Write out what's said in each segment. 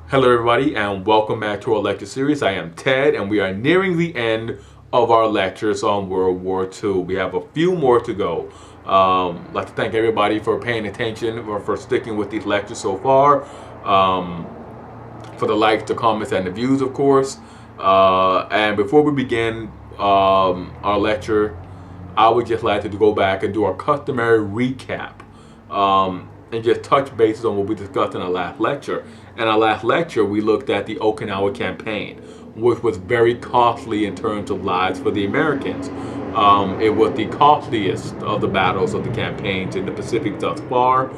Hello everybody and welcome back to our lecture series. I am Ted and we are nearing the end of our lectures on World War II. We have a few more to go. I'd like to thank everybody for paying attention or for sticking with these lectures so far. For the likes, the comments, and the views, of course. And before we begin our lecture, I would just like to go back and do our customary recap. And just touch bases on what we discussed in our last lecture. In our last lecture, we looked at the Okinawa campaign, which was very costly in terms of lives for the Americans. It was the costliest of the battles of the campaigns in the Pacific thus far.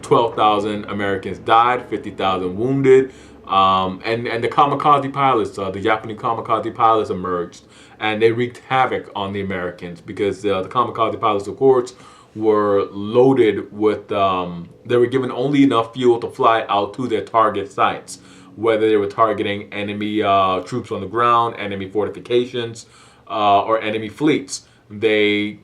12,000 Americans died, 50,000 wounded, and the Kamikaze pilots, the Japanese Kamikaze pilots emerged, and they wreaked havoc on the Americans because the Kamikaze pilots, of course, were loaded with, they were given only enough fuel to fly out to their target sites, whether they were targeting enemy troops on the ground, enemy fortifications, or enemy fleets. They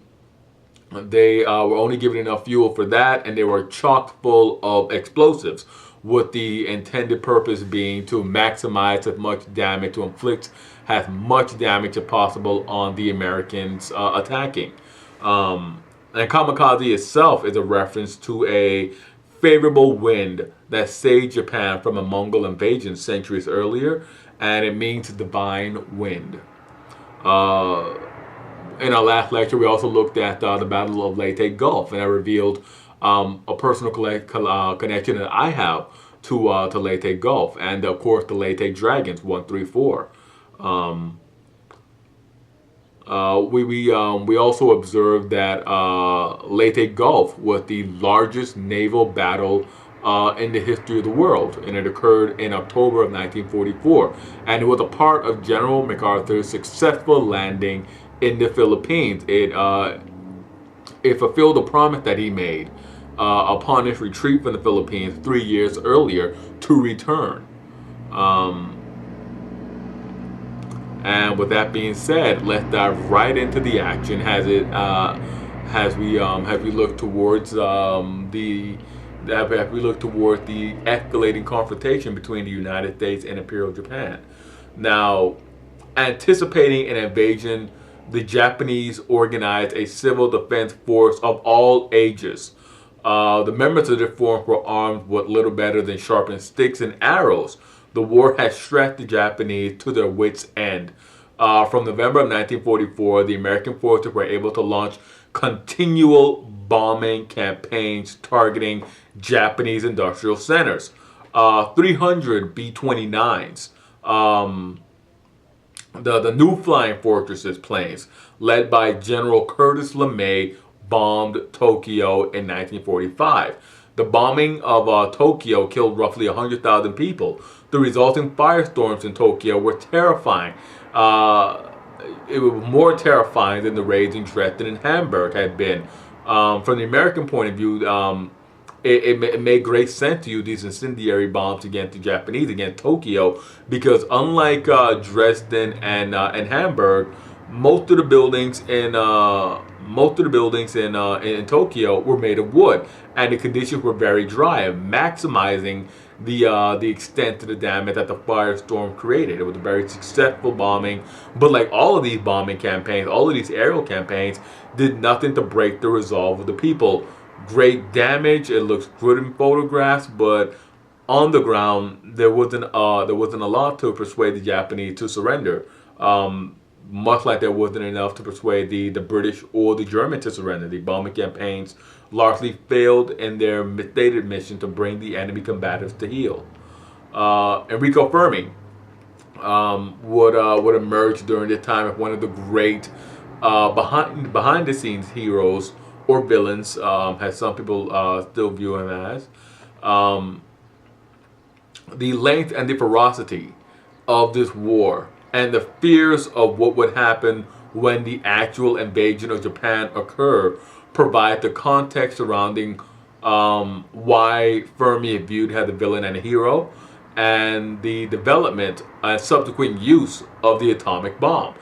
were only given enough fuel for that, and they were chock full of explosives, with the intended purpose being to maximize as much damage, to inflict as much damage as possible on the Americans attacking. And Kamikaze itself is a reference to a favorable wind that saved Japan from a Mongol invasion centuries earlier, and it means divine wind. In our last lecture, we also looked at the Battle of Leyte Gulf, and I revealed a personal connection that I have to Leyte Gulf, and of course the Leyte Dragons 134. We also observed that Leyte Gulf was the largest naval battle in the history of the world, and it occurred in October of 1944, and it was a part of General MacArthur's successful landing in the Philippines. It fulfilled the promise that he made upon his retreat from the Philippines 3 years earlier to return. And with that being said, let's dive right into the action as we look towards the escalating confrontation between the United States and Imperial Japan. Now, anticipating an invasion, the Japanese organized a civil defense force of all ages. The members of the force were armed with little better than sharpened sticks and arrows. The war had stretched the Japanese to their wits' end. From November of 1944, the American forces were able to launch continual bombing campaigns targeting Japanese industrial centers. 300 B-29s, the new flying fortresses planes, led by General Curtis LeMay, bombed Tokyo in 1945. The bombing of Tokyo killed roughly 100,000 people. The resulting firestorms in Tokyo were terrifying. It was more terrifying than the raids in Dresden and Hamburg had been. From the American point of view, it made great sense to use these incendiary bombs against the Japanese, against Tokyo, because unlike Dresden and Hamburg, most of the buildings in Tokyo were made of wood, and the conditions were very dry, maximizing the extent of the damage that the firestorm created. It was a very successful bombing, but like all of these bombing campaigns, all of these aerial campaigns did nothing to break the resolve of the people. Great damage, it looks good in photographs, but on the ground there wasn't a lot to persuade the Japanese to surrender. Much like there wasn't enough to persuade the British or the Germans to surrender. The bombing campaigns largely failed in their stated mission to bring the enemy combatants to heel. Enrico Fermi would emerge during this time as one of the great behind the scenes heroes or villains, as some people still view him as. The length and the ferocity of this war, and the fears of what would happen when the actual invasion of Japan occurred, provide the context surrounding why Fermi is viewed as a villain and a hero, and the development and subsequent use of the atomic bomb.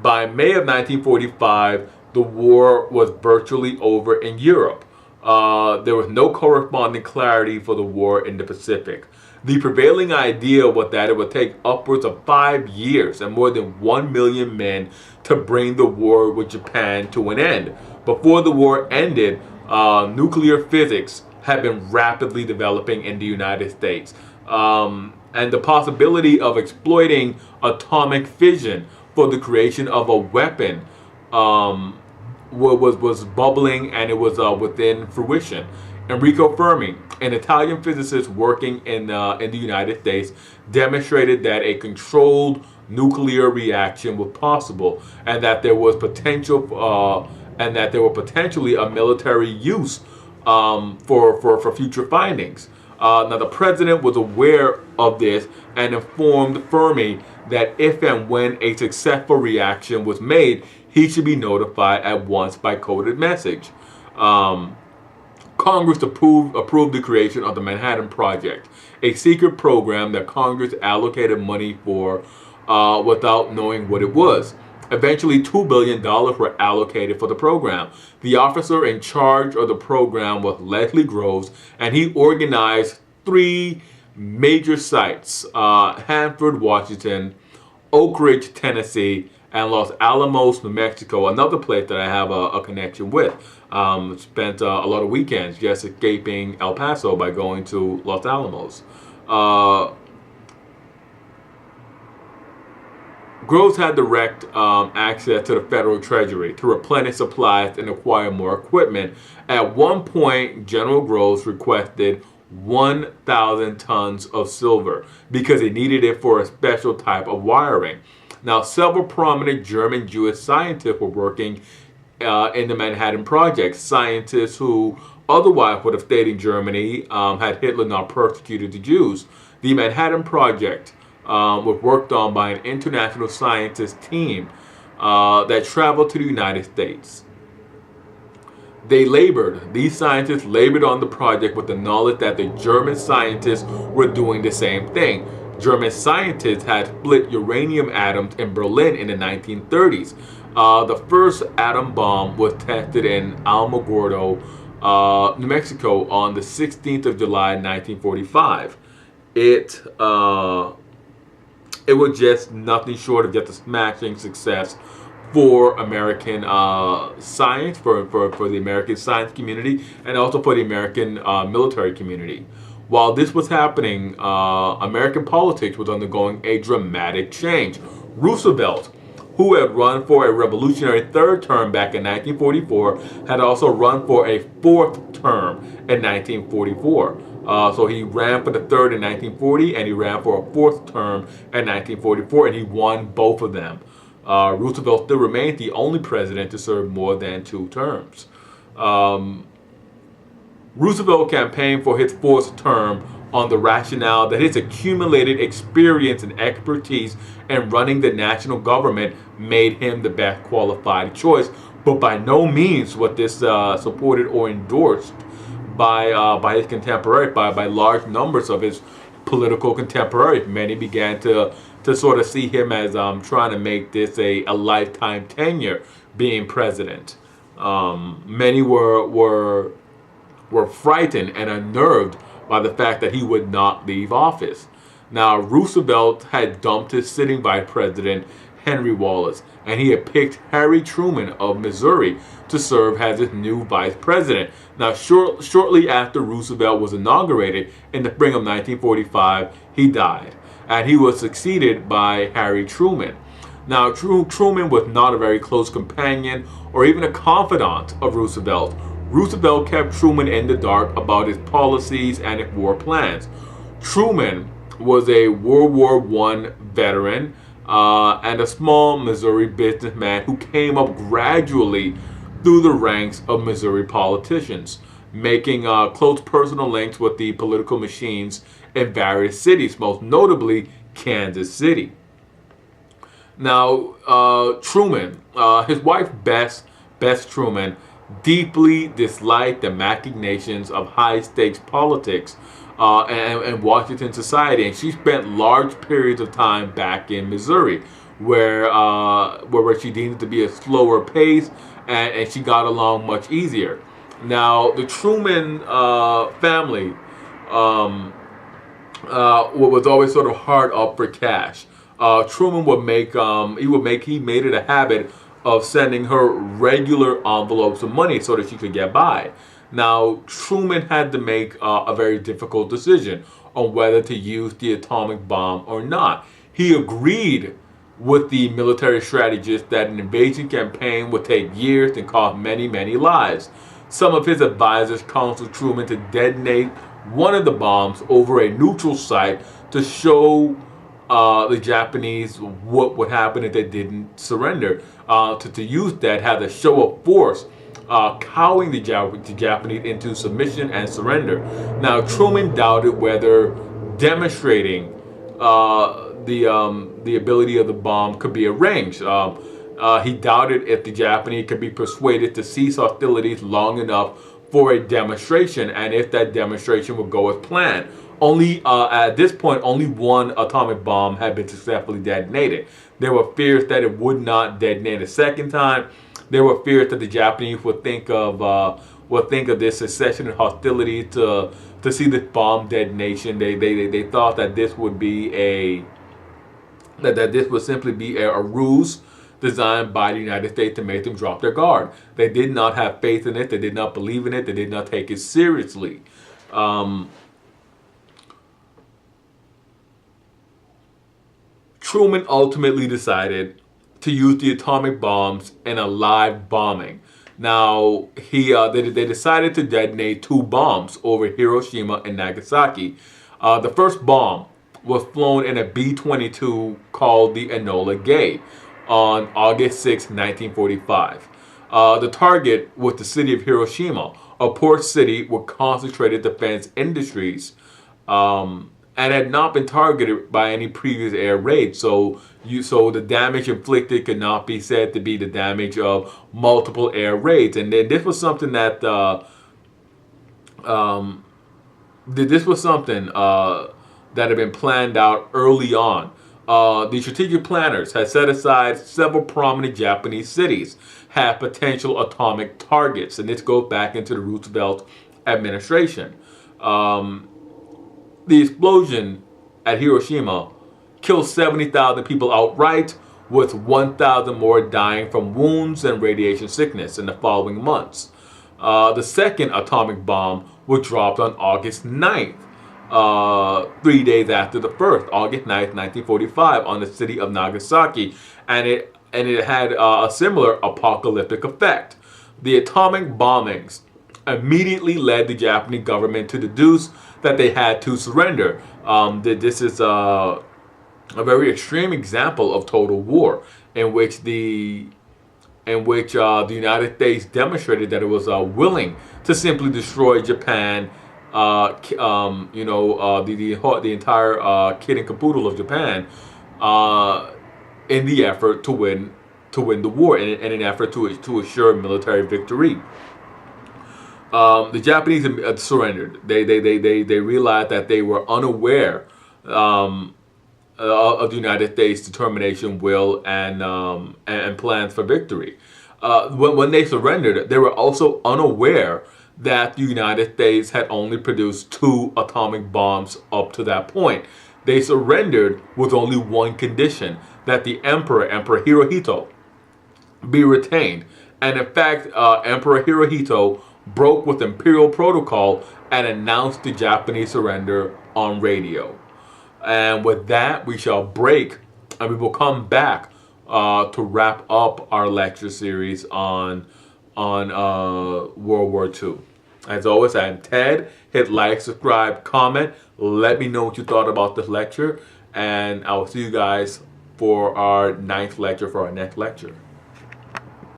By May of 1945, the war was virtually over in Europe. there was no corresponding clarity for the war in the Pacific. The prevailing idea was that it would take upwards of 5 years and more than 1 million men to bring the war with Japan to an end. Before the war ended, nuclear physics had been rapidly developing in the United States. And the possibility of exploiting atomic fission for the creation of a weapon was bubbling, and it was within fruition. Enrico Fermi, an Italian physicist working in the United States, demonstrated that a controlled nuclear reaction was possible, and that there was potential, and that there were potentially a military use for future findings. Now, the president was aware of this and informed Fermi that if and when a successful reaction was made, he should be notified at once by coded message. Congress approved the creation of the Manhattan Project, a secret program that Congress allocated money for without knowing what it was. Eventually, $2 billion were allocated for the program. The officer in charge of the program was Leslie Groves, and he organized 3 major sites: Hanford, Washington, Oak Ridge, Tennessee, and Los Alamos, New Mexico, another place that I have a connection with. Spent a lot of weekends just escaping El Paso by going to Los Alamos. Groves had direct access to the federal treasury to replenish supplies and acquire more equipment. At one point, General Groves requested 1,000 tons of silver because he needed it for a special type of wiring. Now, several prominent German Jewish scientists were working in the Manhattan Project. Scientists who otherwise would have stayed in Germany had Hitler not persecuted the Jews. The Manhattan Project was worked on by an international scientist team that traveled to the United States. These scientists labored on the project with the knowledge that the German scientists were doing the same thing. German scientists had split uranium atoms in Berlin in the 1930s. The first atom bomb was tested in Alamogordo, New Mexico on the 16th of July, 1945. It was just nothing short of just a smashing success for American science, for the American science community, and also for the American military community. While this was happening, American politics was undergoing a dramatic change. Roosevelt, who had run for a revolutionary 3rd term back in 1944, had also run for a 4th term in 1944. So he ran for the 3rd in 1940, and he ran for a 4th term in 1944, and he won both of them. Roosevelt still remained the only president to serve more than 2 terms. Roosevelt campaigned for his 4th term on the rationale that his accumulated experience and expertise in running the national government made him the best qualified choice, but by no means was this supported or endorsed by his contemporaries, by large numbers of his political contemporaries. Many began to sort of see him as trying to make this a lifetime tenure being president. Many were frightened and unnerved by the fact that he would not leave office. Now, Roosevelt had dumped his sitting vice president, Henry Wallace, and he had picked Harry Truman of Missouri to serve as his new vice president. Now, shortly after Roosevelt was inaugurated in the spring of 1945, he died, and he was succeeded by Harry Truman. Now, Truman was not a very close companion or even a confidant of Roosevelt. Roosevelt kept Truman in the dark about his policies and his war plans. Truman was a World War I veteran and a small Missouri businessman who came up gradually through the ranks of Missouri politicians, making close personal links with the political machines in various cities, most notably Kansas City. Now, Truman, his wife Bess Truman, deeply disliked the machinations of high-stakes politics and Washington society, and she spent large periods of time back in Missouri, where she deemed it to be a slower pace, and she got along much easier. Now, the Truman family was always sort of hard up for cash. Truman would make he made it a habit of sending her regular envelopes of money so that she could get by. Now, Truman had to make a very difficult decision on whether to use the atomic bomb or not. He agreed with the military strategist that an invasion campaign would take years and cost many, many lives. Some of his advisors counseled Truman to detonate one of the bombs over a neutral site to show the Japanese what would happen if they didn't surrender. To use that, have a show of force, cowing the Japanese into submission and surrender. Now, Truman doubted whether demonstrating the ability of the bomb could be arranged. He doubted if the Japanese could be persuaded to cease hostilities long enough for a demonstration, and if that demonstration would go as planned. Only at this point, only one atomic bomb had been successfully detonated. There were fears that it would not detonate a second time. There were fears that the Japanese would think of this secession and hostility to see this bomb detonation. They thought that this would be that this would simply be a ruse designed by the United States to make them drop their guard. They did not have faith in it. They did not believe in it. They did not take it seriously. Truman ultimately decided to use the atomic bombs in a live bombing. Now, they decided to detonate 2 bombs over Hiroshima and Nagasaki. The first bomb was flown in a B-22 called the Enola Gay on August 6, 1945. The target was the city of Hiroshima, a port city with concentrated defense industries, and had not been targeted by any previous air raid. So the damage inflicted could not be said to be the damage of multiple air raids. And then this was something that that had been planned out early on. The strategic planners had set aside several prominent Japanese cities had potential atomic targets, and this goes back into the Roosevelt administration. The explosion at Hiroshima killed 70,000 people outright, with 1,000 more dying from wounds and radiation sickness in the following months. The second atomic bomb was dropped on August 9th. 3 days after the first, August 9th, 1945, on the city of Nagasaki, and it had a similar apocalyptic effect. The atomic bombings immediately led the Japanese government to deduce that they had to surrender. This is a very extreme example of total war, in which the United States demonstrated that it was willing to simply destroy Japan. The entire kit and caboodle of Japan, in the effort to win the war, in an effort to assure military victory. The Japanese surrendered. They realized that they were unaware of the United States' determination, will, and plans for victory. When they surrendered, they were also unaware that the United States had only produced 2 atomic bombs up to that point. They surrendered with only one condition: that the Emperor Hirohito, be retained. And in fact, Emperor Hirohito broke with imperial protocol and announced the Japanese surrender on radio. And with that, we shall break, and we will come back to wrap up our lecture series on World War II. As always, I'm Ted. Hit like, subscribe, comment. Let me know what you thought about this lecture, and I will see you guys for our 9th lecture for our next lecture.